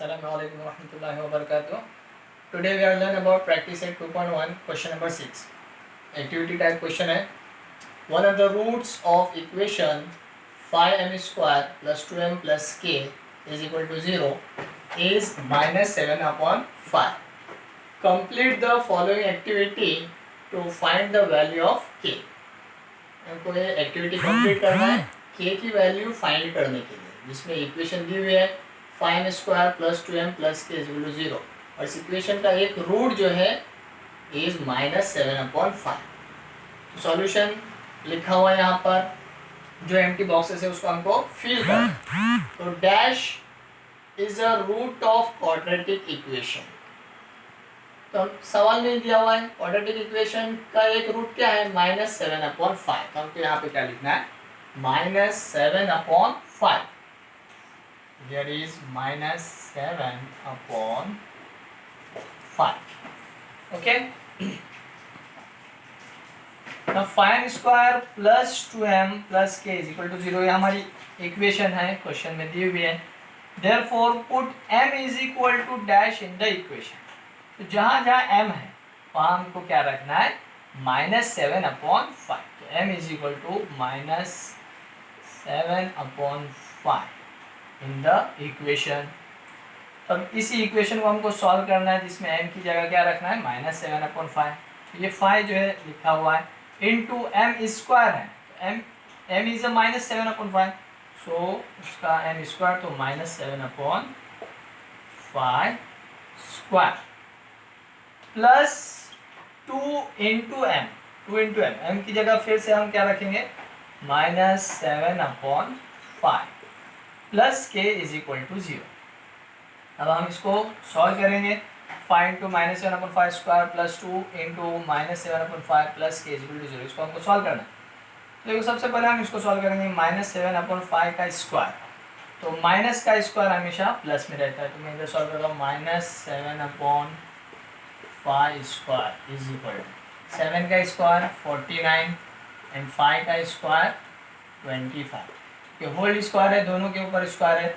Assalamualaikum warahmatullahi wabarakatuh. Today we are learn about practice set 2.1 question number 6. Activity type question है. One of the roots of equation 5m square plus 2m plus k is equal to 0 is minus 7 upon 5. Complete the following activity to find the value of k. हमको ये activity complete करना है k की value find करने के लिए, जिसमें equation दी हुई है 5m square plus 2m plus के इक्वल टू 0 और इस इक्वेशन का एक रूट जो है इज -7/5। सॉल्यूशन लिखा हुआ है यहाँ पर, जो एम्प्टी बॉक्सेस है उसको हमको फिल करना है। तो dash is a root of quadratic equation. तो सवाल में दिया हुआ है क्वाड्रेटिक इक्वेशन का एक रूट क्या है -7/5। तो हमको यहाँ पे क्या लिखना है -7/5। There is -7/5. Okay. Now 5m square plus 2m plus k is equal to 0 ये हमारी इक्वेशन है, क्वेश्चन में दी हुई है। Therefore put m is equal to dash in the equation. तो जहाँ जहाँ m है वहाँ हमको क्या रखना है -7/5। तो m is equal to -7/5 in the equation. अब इसी इक्वेशन को हमको सॉल्व करना है, जिसमें m की जगह क्या रखना है -7/5। तो ये 5 जो है लिखा हुआ है इनटू m स्क्वायर है। तो m इज -7/5, सो उसका m स्क्वायर तो -7/5 square plus 2 into m। 2 into m की जगह फिर से हम क्या रखेंगे -7/5 प्लस के इज इक्वल टू 0। अब हम इसको सॉल्व करेंगे। 5 into -7/5 square plus 2 into -7/5 plus के इज इक्वल टू 0। इसको हमको सॉल्व करना है। तो सबसे पहले हम इसको सॉल्व करेंगे -7/5 का स्क्वायर। तो माइनस का स्क्वायर हमेशा प्लस में रहता है, तो मैं इधर सॉल्व कर रहा हूँ -7/5 स्क्वायर इज इक्वल टू 7 का स्क्वायर 49 एंड 5 का स्क्वायर 25। ये होल स्क्वायर है, दोनों के ऊपर स्क्वायर है।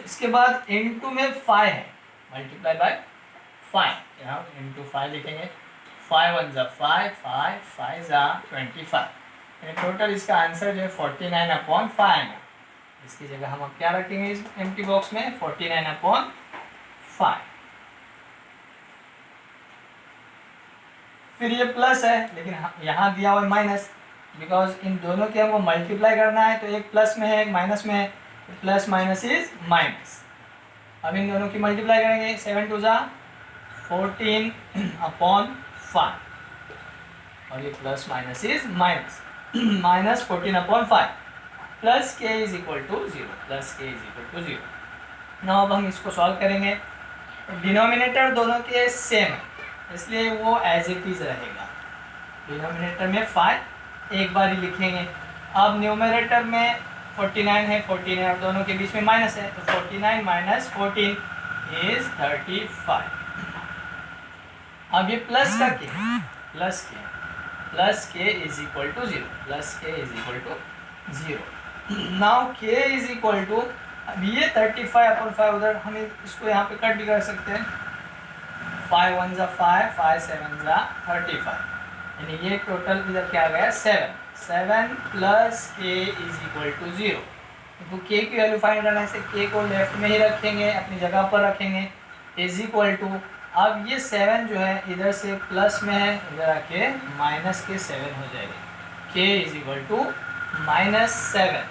इसके बाद इनटू में 5 है, मल्टीप्लाई बाय 5, यहाँ इनटू 5 लिखेंगे। 5 1 ज़ा 5, 5 5 ज़ा 25। टोटल इसका आंसर जो है 49/5 आएगा। इसकी जगह हम अब क्या रखेंगे इस एम्प्टी बॉक्स में 49/5। फिर ये प्लस है, लेकिन यहाँ दिया हुआ है माइनस, बिकॉज इन दोनों के हमको मल्टीप्लाई करना है। तो एक प्लस में है एक माइनस में है, तो प्लस माइनस इज माइनस। अब इन दोनों की मल्टीप्लाई करेंगे। 7 2 ज़ा 14/5 और ये plus minus is minus -14/5 plus के इज इक्वल टू 0। प्लस के इज इक्वल टू 0। नाउ अब हम इसको सॉल्व करेंगे। डिनोमिनेटर दोनों के सेम है, इसलिए वो एज इट इज रहेगा। डिनोमिनेटर में 5 एक बार ही लिखेंगे। अब न्यूमरेटर में 49 है, 14 है और दोनों के बीच में माइनस है, तो 49 माइनस 14 इज 35। अब ये प्लस का के प्लस के इज इक्वल टू 0। प्लस के इज इक्वल टू 0। नाउ के इज इक्वल टू, अब ये 35/5 उधर हम इसको यहाँ पे कट भी कर सकते हैं। 5 1 ज़ा 5, 5 7 ज़ा 35, यानी ये टोटल इधर क्या आ गया 7 प्लस के इज इक्वल टू 0। तो के की वैल्यू फाइंड करने से के को लेफ्ट में ही रखेंगे, अपनी जगह पर रखेंगे, इज इक्वल टू। अब ये 7 जो है इधर से प्लस में है, इधर आके माइनस के 7 हो जाएगा। के इज इक्वल टू -7